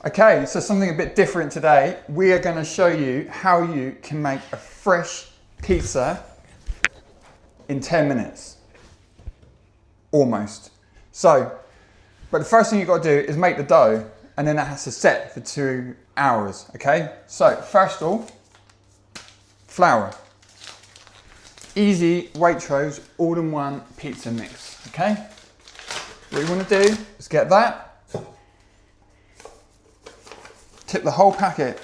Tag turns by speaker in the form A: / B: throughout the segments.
A: Okay, so something a bit different today. We are going to show you how you can make a fresh pizza in 10 minutes. Almost. So, but the first thing you've got to do is make the dough, and then it has to set for 2 hours, okay? So, first of all, flour. Easy Waitrose all-in-one pizza mix, okay? What you want to do is get that. Tip the whole packet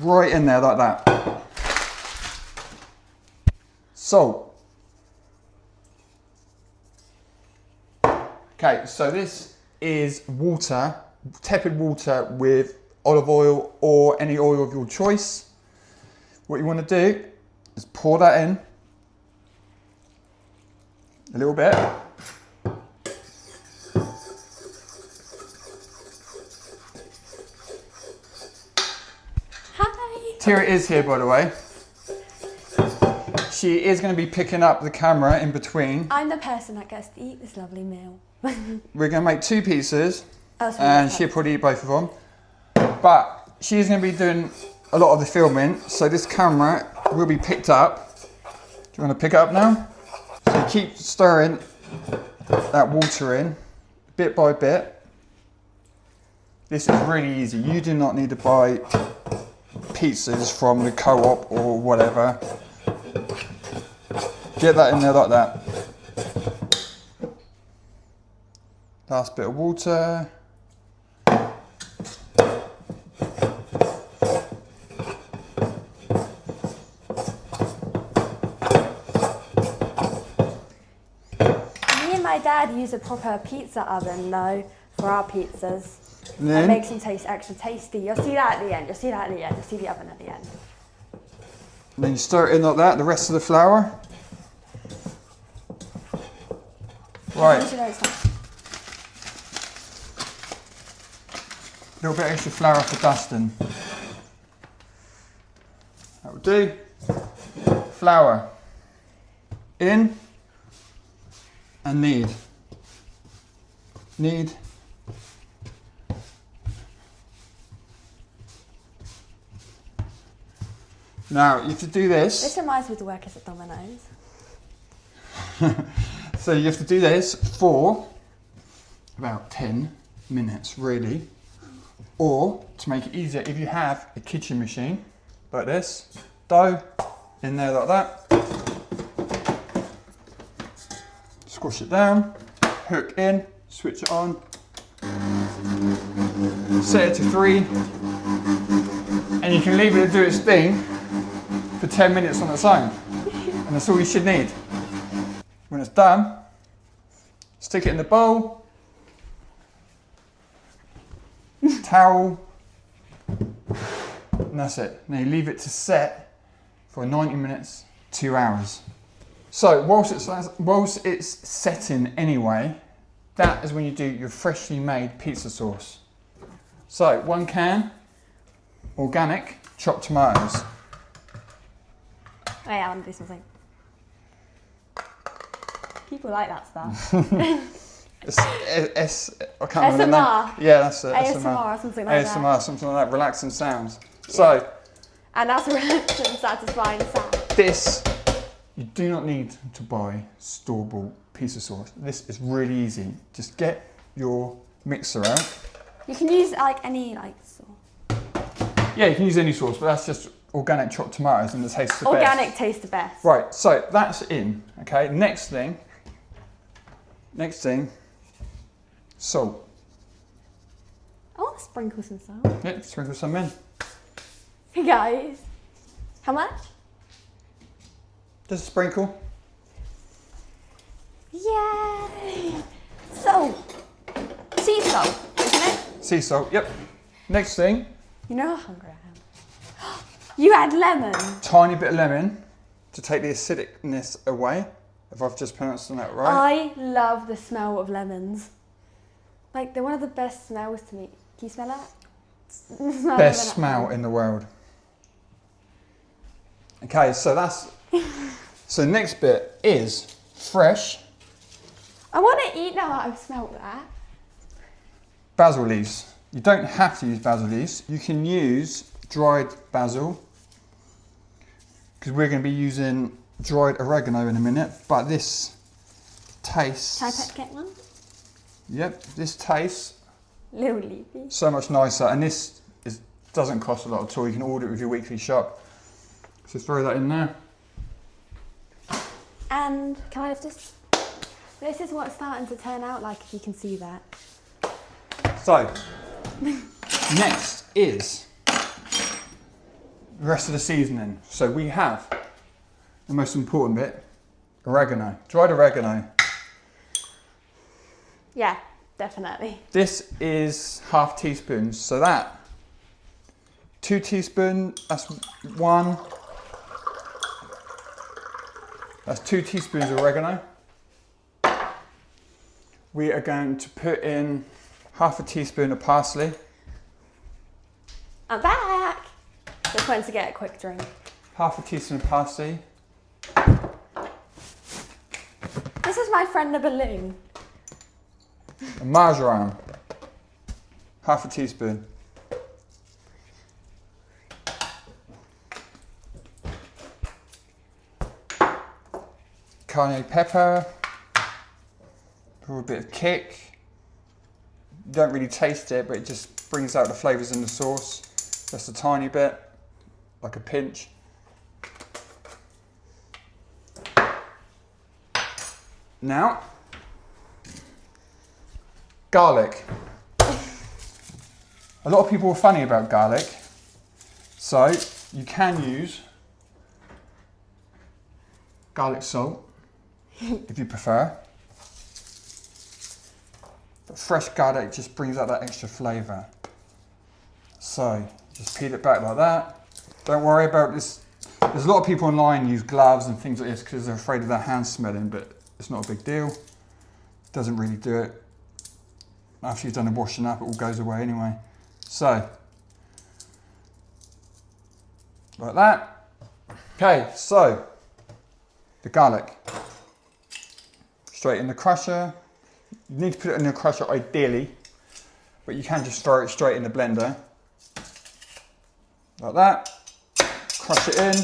A: right in there like that. Salt. Okay, so this is water, tepid water with olive oil or any oil of your choice. What you want to do is pour that in a little bit. Tira is here, by the way. She is going to be picking up the camera in between.
B: I'm the person that gets to eat this lovely meal.
A: We're going to make 2 pieces, and she'll probably eat both of them. But she's going to be doing a lot of the filming, so this camera will be picked up. Do you want to pick it up now? So you keep stirring that water in, bit by bit. This is really easy. You do not need to buy pizzas from the co-op or whatever. Get that in there like that. Last bit of water.
B: Me and my dad use a proper pizza oven though for our pizzas.
A: And
B: That
A: then,
B: makes them taste extra tasty. You'll see that at the end. You'll see that at the end. You'll see the oven at the end.
A: then you stir it in like that, the rest of the flour. Right,
B: You know it's not-
A: a little bit extra flour for dusting. That will do. Flour in and knead. Knead. Now you have to do
B: This
A: this.
B: reminds me of the workers at Domino's.
A: So you have to do this for about 10 minutes, really. Or to make it easier, if you have a kitchen machine like this, dough in there like that. Squash it down, hook in, switch it on. Set it to 3. And you can leave it to do its thing for 10 minutes on its own. And that's all you should need. When it's done, stick it in the bowl, towel, and that's it. Now you leave it to set for 90 minutes, 2 hours. So whilst it's setting anyway, that is when you do your freshly made pizza sauce. So 1 can, organic, chopped tomatoes.
B: Oh yeah, I want to do something. People like that stuff.
A: I can't remember the name.
B: ASMR.
A: Yeah, that's it.
B: ASMR or something like
A: ASMR,
B: that.
A: something like that, relaxing sounds. So,
B: And that's a relaxing, satisfying sound.
A: this, you do not need to buy store-bought pizza sauce. This is really easy. Just get your mixer out.
B: You can use like any like sauce.
A: Yeah, you can use any sauce, but that's just organic chopped tomatoes and the taste the
B: Organic
A: best.
B: tastes the best.
A: Right, so that's in, okay? Next thing, salt.
B: I want to sprinkle some salt.
A: Yep, sprinkle some in.
B: Hey guys. How much?
A: Just a sprinkle.
B: Yay! Salt. Sea salt, isn't it?
A: Sea salt, yep. Next thing,
B: You know how hungry I am. You add lemon.
A: tiny bit of lemon to take the acidicness away, if I've just pronounced that right.
B: I love the smell of lemons. Like, they're one of the best smells to me. Can you smell that? Smell
A: Best
B: lemon.
A: smell in the world. Okay, so that's, so next bit is fresh
B: I want to eat now that I've smelled that.
A: basil leaves. You don't have to use basil leaves. You can use dried basil, because we're going to be using dried oregano in a minute, but this tastes...
B: Can I get one?
A: Yep, this tastes
B: Little leafy.
A: so much nicer, and this doesn't cost a lot at all. You can order it with your weekly shop. So throw that in there.
B: And can I have this? This is what it's starting to turn out like, if you can see that.
A: So, next is the rest of the seasoning. So we have the most important bit, oregano, dried oregano.
B: Yeah, definitely.
A: This is half teaspoon, so that 2 teaspoons, that's 1. That's 2 teaspoons of oregano. We are going to put in half a teaspoon of parsley.
B: I'm back. Just went to get a quick drink.
A: Half a teaspoon of parsley.
B: This is my friend the balloon.
A: And marjoram. Half a teaspoon. Cayenne pepper. For a bit of kick. You don't really taste it, but it just brings out the flavours in the sauce. Just a tiny bit, like a pinch. Now, garlic. A lot of people are funny about garlic, so you can use garlic salt if you prefer. But fresh garlic just brings out that extra flavour. So just peel it back like that. Don't worry about this. There's a lot of people online use gloves and things like this because they're afraid of their hands smelling, but it's not a big deal. Doesn't really do it. After you've done the washing up, it all goes away anyway. So, like that. Okay, so the garlic. Straight in the crusher. You need to put it in the crusher ideally, but you can just throw it straight in the blender. Like that. Crush it in.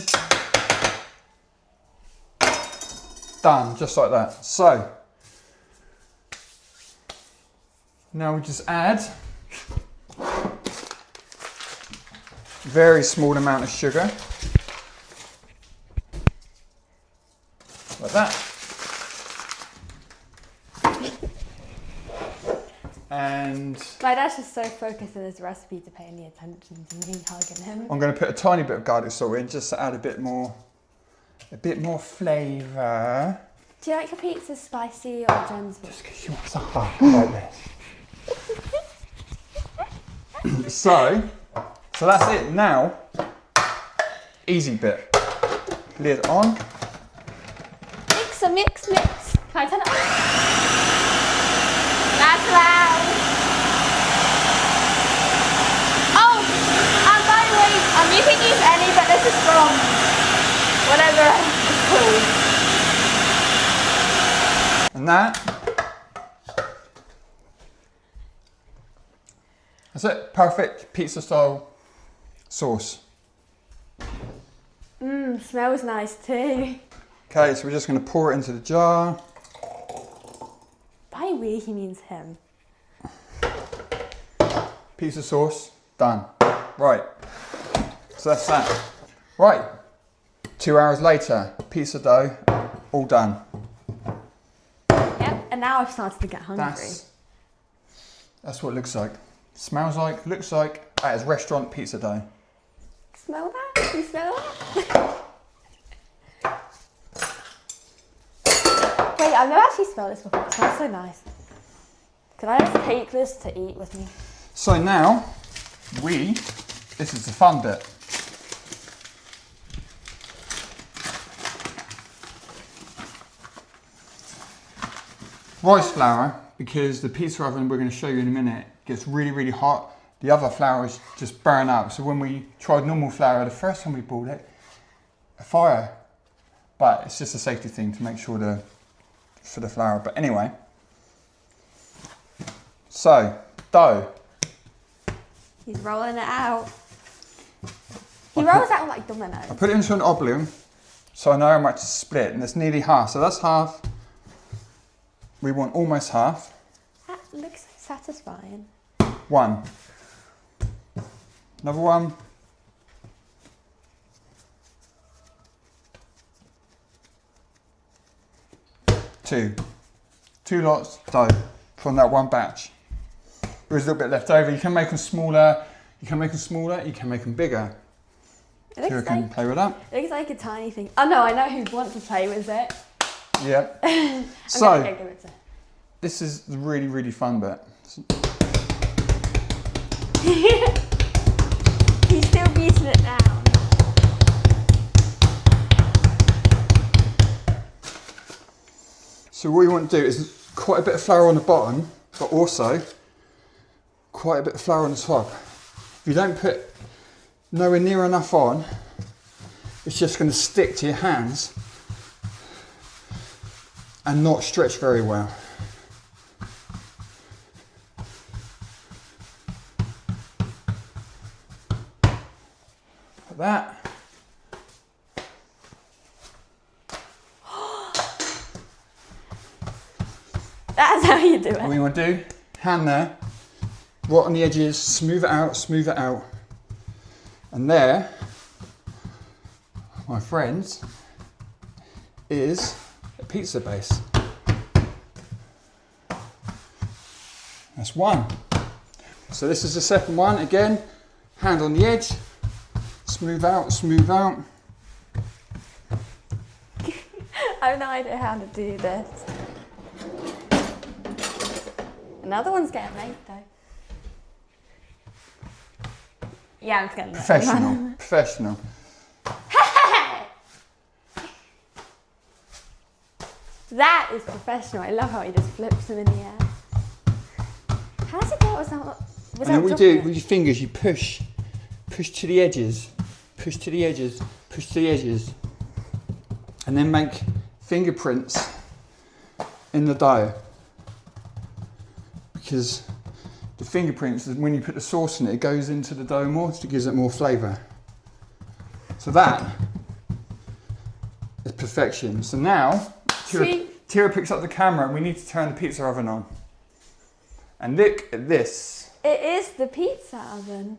A: Done, just like that. So, now we just add very small amount of sugar. Like that. And
B: my dad's just so focused on his recipe to pay any attention to me hugging him.
A: I'm going to put a tiny bit of garlic salt in just to add a bit more flavour.
B: Do you like your pizza spicy or gentle?
A: Just because you want some like this. So that's it. Now, easy bit. Lid on.
B: Mix. Can I turn it on? That's loud. Oh, and by the way, you can use any, but this is from whatever it's called.
A: And that's it. Perfect pizza style sauce.
B: Smells nice too.
A: Okay, so we're just going to pour it into the jar.
B: By we, he means him.
A: Pizza sauce, done. Right, so that's that. Right, 2 hours later, pizza dough, all done.
B: Yep, and now I've started to get hungry.
A: That's what it looks like. Smells like, looks like, that is restaurant pizza dough.
B: Smell that? You smell that? Wait, I've never actually smelled this before. It smells so nice. Can I just take this to eat with me?
A: So now, this is the fun bit. Rice flour, because the pizza oven we're going to show you in a minute gets really, really hot. The other flours just burn up. So when we tried normal flour, the first time we bought it, a fire. But it's just a safety thing to make sure for the flour. But anyway, so dough.
B: He's rolling it out. He rolls out like dominoes.
A: I put it into an oblong, so I know how much to split, and it's nearly half. So that's half. We want almost half.
B: That looks so satisfying.
A: One. Another one. Two. 2 lots dough from that one batch. There is a little bit left over. You can make them smaller. You can make them smaller. You can make them bigger.
B: It looks
A: can play with that.
B: It looks like a tiny thing. Oh no, I know who wants to play with it.
A: Yep.
B: I'm
A: So,
B: gonna go give it to him.
A: this is the really, really fun bit.
B: He's still beating it down.
A: So what you want to do is quite a bit of flour on the bottom, but also quite a bit of flour on the top. If you don't put nowhere near enough on, it's just going to stick to your hands and not stretch very well. Like that.
B: That's how you do it.
A: What you want to do, hand there, right on the edges, smooth it out. And there, my friends, is a pizza base. That's one. So this is the second one. Again, hand on the edge, smooth out.
B: I have no idea how to do this. Another one's getting made though. Yeah, I'm just gonna
A: Professional.
B: That is professional. I love how he just flips them in the air. How does it go? Was
A: And then what you do with your fingers, you push to the edges, and then make fingerprints in the dough. Because the fingerprints, when you put the sauce in it, it goes into the dough more, so it gives it more flavour. So that is perfection. So now, Tira picks up the camera and we need to turn the pizza oven on. And look at this.
B: It is the pizza oven.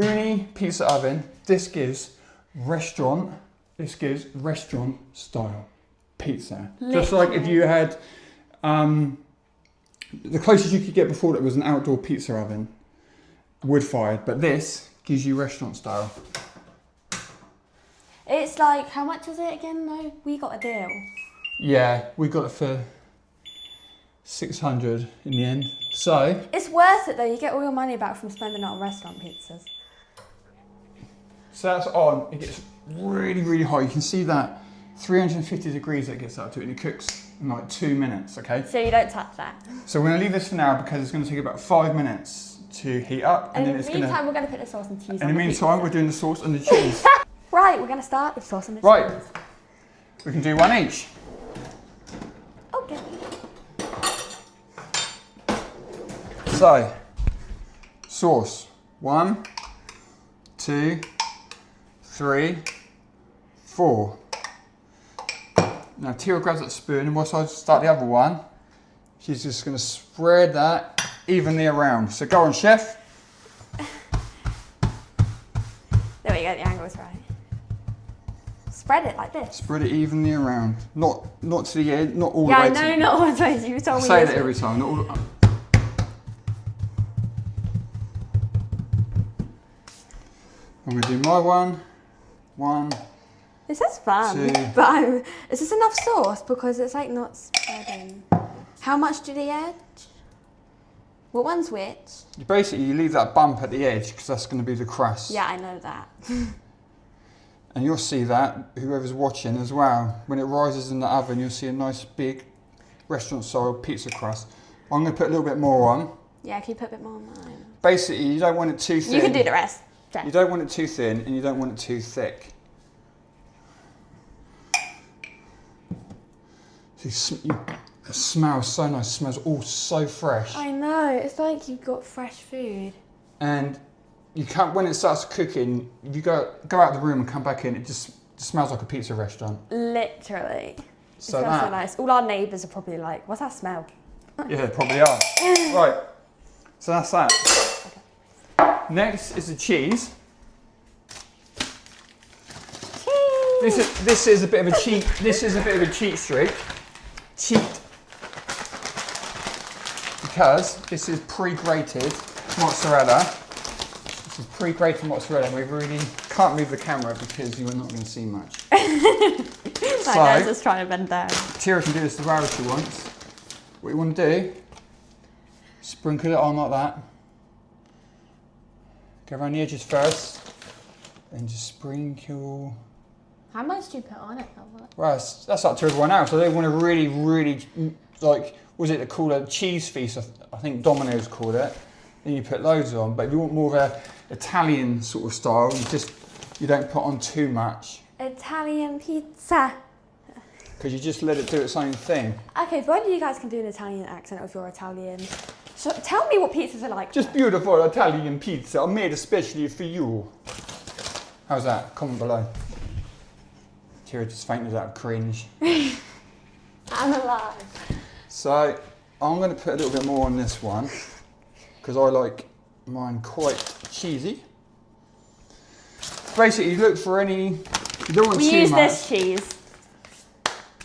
A: Uni pizza oven. This gives restaurant style pizza.
B: Literally.
A: Just like if you had, the closest you could get before that was an outdoor pizza oven, wood fired, but this gives you restaurant style.
B: It's like, how much was it again though? We got a deal.
A: Yeah, we got it for 600 in the end. So
B: It's worth it though, you get all your money back from spending it on restaurant pizzas.
A: So that's on, it gets really, really hot. You can see that 350 degrees that gets up to it, and it cooks in like 2 minutes, okay?
B: So you don't touch that.
A: So we're gonna leave this for now because it's gonna take about 5 minutes to heat up, and then
B: in
A: it's
B: the
A: gonna.
B: meantime, we're going to put the sauce and cheese on
A: In the meantime,
B: pizza.
A: we're doing the sauce and the cheese.
B: Right, we're going to start with sauce and the
A: Right.
B: cheese.
A: We can do one each.
B: Okay.
A: So, sauce. 1, 2, 3, 4. Now Tira grabs that spoon, and whilst I start the other one, she's just going to spread that evenly around. So go on, chef.
B: There we go, the angle's right. Spread it like this.
A: Spread it evenly around. Not to the end, not all
B: Yeah,
A: the
B: I
A: way
B: know,
A: to.
B: not all the ways. You told
A: I
B: me
A: say
B: this
A: that every time. Not all. I'm going to do my one. 1.
B: This is fun,
A: 2.
B: but is this enough sauce? Because it's like not spreading. How much do the edge? What one's which?
A: Basically, you leave that bump at the edge because that's going to be the crust.
B: Yeah, I know that.
A: And you'll see that, whoever's watching as well. When it rises in the oven, you'll see a nice big restaurant-style pizza crust. I'm going to put a little bit more on.
B: Yeah, can you put a bit more on mine?
A: Basically, you don't want it too thin.
B: You can do the rest. Jack.
A: You don't want it too thin, and you don't want it too thick. So it smells so nice. It smells all so fresh.
B: I know, it's like you've got fresh food.
A: And you can't, when it starts cooking, if you go out the room and come back in, it just smells like a pizza restaurant.
B: Literally.
A: So
B: it smells so nice. All our neighbours are probably like, what's that smell?
A: Yeah, they probably are. Right, so that's that. Next is the cheese. This is a bit of a cheat. This is a bit of a cheat because this is pre-grated mozzarella. This is pre-grated mozzarella. We really can't move the camera because you are not going to see much.
B: So, I'm just trying to bend down.
A: Tira can do this the way she wants. What you want to do? Sprinkle it on like that. Go around the edges first, and just sprinkle.
B: How much do you put on it, Albert?
A: Well, that's up to everyone else. So they want to really, like, was it called a cheese feast? I think Domino's called it. Then you put loads on. But if you want more of a Italian sort of style, you don't put on too much.
B: Italian pizza.
A: Because you just let it do its own thing.
B: Okay, but whether you guys can do an Italian accent if you're Italian. So tell me what pizzas are like.
A: Just beautiful Italian pizza made especially for you. How's that? Comment below. Tira just fainted out of cringe.
B: I'm alive.
A: So I'm going to put a little bit more on this one because I like mine quite cheesy. Basically, you look for any. You don't want too much.
B: We use this cheese.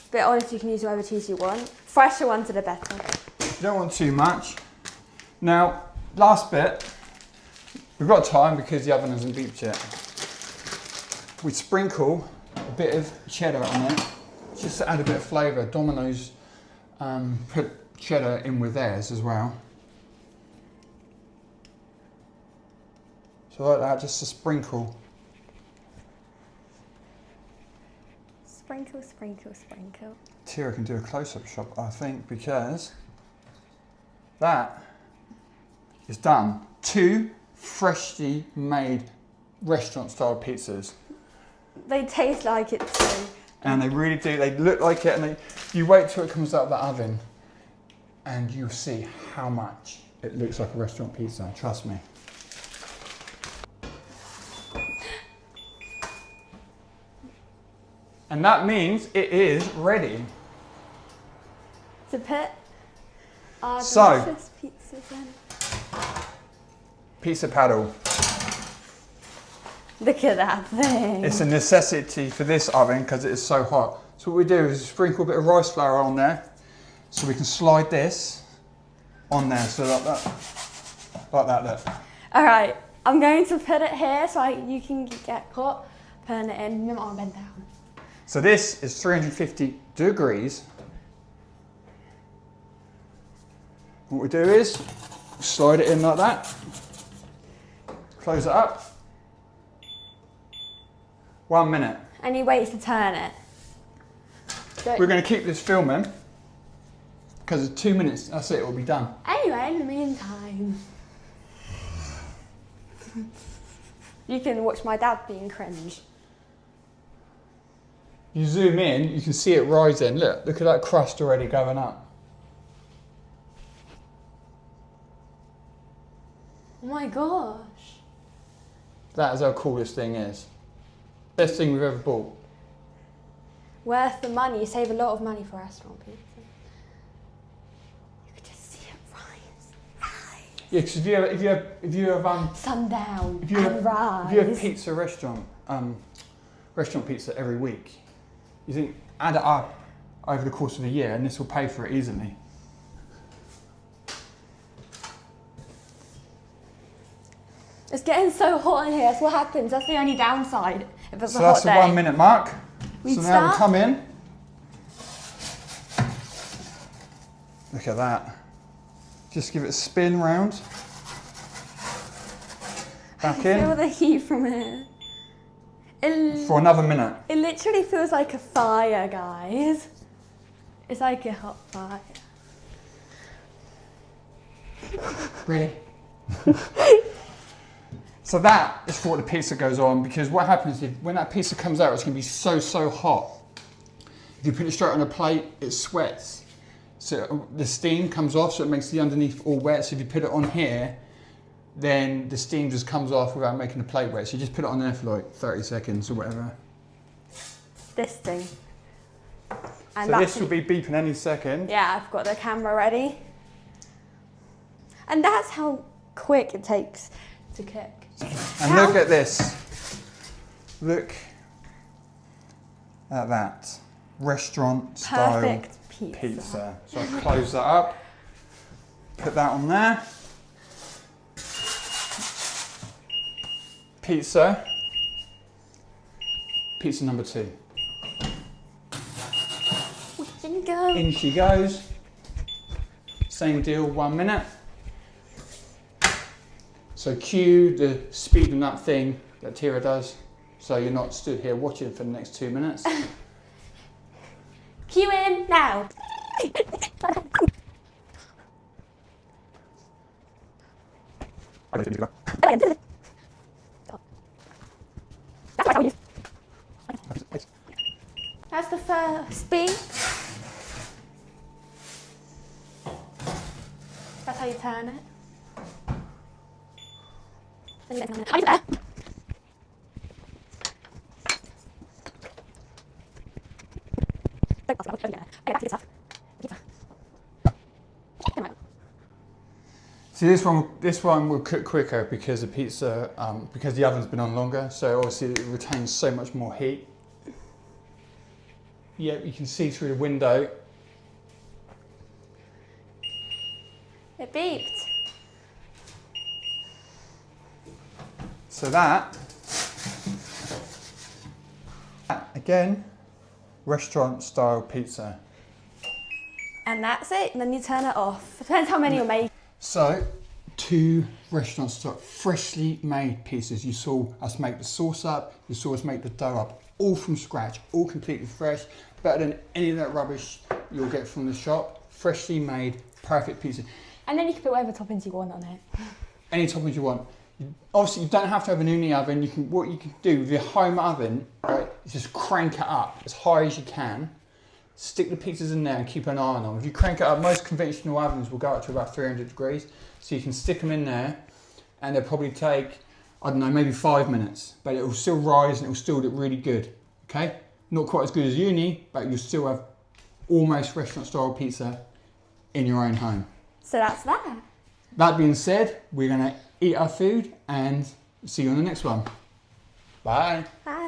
B: But honestly, you can use whatever cheese you want. Fresher ones are the better.
A: You don't want too much. Now, last bit. We've got time because the oven hasn't beeped yet. We sprinkle a bit of cheddar on it, just to add a bit of flavour. Domino's put cheddar in with theirs as well. So like that, just a sprinkle.
B: Sprinkle, sprinkle, sprinkle.
A: Tira can do a close-up shot, I think, because that is done. 2 freshly made restaurant-style pizzas.
B: They taste like it too.
A: And they really do. They look like it, and you wait till it comes out of the oven, and you'll see how much it looks like a restaurant pizza. Trust me. And that means it is ready.
B: To put our
A: So,
B: delicious pizzas in.
A: pizza paddle.
B: Look at that thing.
A: It's a necessity for this oven because it is so hot. So what we do is sprinkle a bit of rice flour on there, so we can slide this on there. So like that, look.
B: All right, I'm going to put it here so you can get caught. Putting it in. You might bend down.
A: So this is 350 degrees. What we do is slide it in like that. Close it up. 1 minute.
B: And you wait to turn it.
A: We're going to keep this filming because in 2 minutes, that's it, it'll be done.
B: Anyway, in the meantime, you can watch my dad being cringe.
A: You zoom in, you can see it rising. Look at that crust already going up.
B: Oh my gosh.
A: That is how cool this thing is. Best thing we've ever bought.
B: Worth the money. You save a lot of money for restaurant pizza. You could just see it rise.
A: Yeah, because if you have
B: sundown
A: if you have pizza restaurant pizza every week, you think add it up over the course of a year, and this will pay for it easily.
B: It's getting so hot in here. That's what happens. That's the only downside. If it's
A: So
B: a hot
A: that's the
B: day.
A: 1 minute mark.
B: We
A: So now we
B: start?
A: come in. Look at that. Just give it a spin round. Back
B: Feel
A: in
B: the heat from here.
A: for another minute.
B: It literally feels like a fire, guys. It's like a hot fire.
A: Really? So that is what the pizza goes on, because what happens is when that pizza comes out, it's going to be so hot. If you put it straight on a plate, it sweats. So the steam comes off, so it makes the underneath all wet. So if you put it on here, then the steam just comes off without making the plate wet. So you just put it on there for like 30 seconds or whatever.
B: This thing. And
A: so this will be beeping any second.
B: Yeah, I've got the camera ready. And that's how quick it takes to cook.
A: And look at this. Look at that. Restaurant style
B: Perfect pizza.
A: So I'll close that up. Put that on there. Pizza. Pizza number 2. In she goes. Same deal, 1 minute. So cue the speeding up thing that Tira does, so you're not stood here watching for the next 2 minutes.
B: Cue in now. That's the first beep. That's how you turn it.
A: See, this one will cook quicker because the pizza, because the oven's been on longer, so obviously it retains so much more heat. Yeah, you can see through the window.
B: It beeped.
A: So that, again, restaurant style pizza.
B: And that's it, and then you turn it off. Depends how many you're making.
A: So, 2 restaurant style, freshly made pizzas. You saw us make the sauce up, you saw us make the dough up, all from scratch, all completely fresh, better than any of that rubbish you'll get from the shop. Freshly made, perfect pizza.
B: And then you can put whatever toppings you want on it.
A: Any toppings you want. Obviously, you don't have to have an uni oven. What you can do with your home oven, right, is just crank it up as high as you can. Stick the pizzas in there and keep an eye on them. If you crank it up, most conventional ovens will go up to about 300 degrees. So you can stick them in there and they'll probably take, I don't know, maybe 5 minutes. But it will still rise and it will still look really good, okay? Not quite as good as uni, but you'll still have almost restaurant style pizza in your own home.
B: So that's that.
A: That being said, we're gonna eat our food and see you on the next one. Bye.
B: Bye.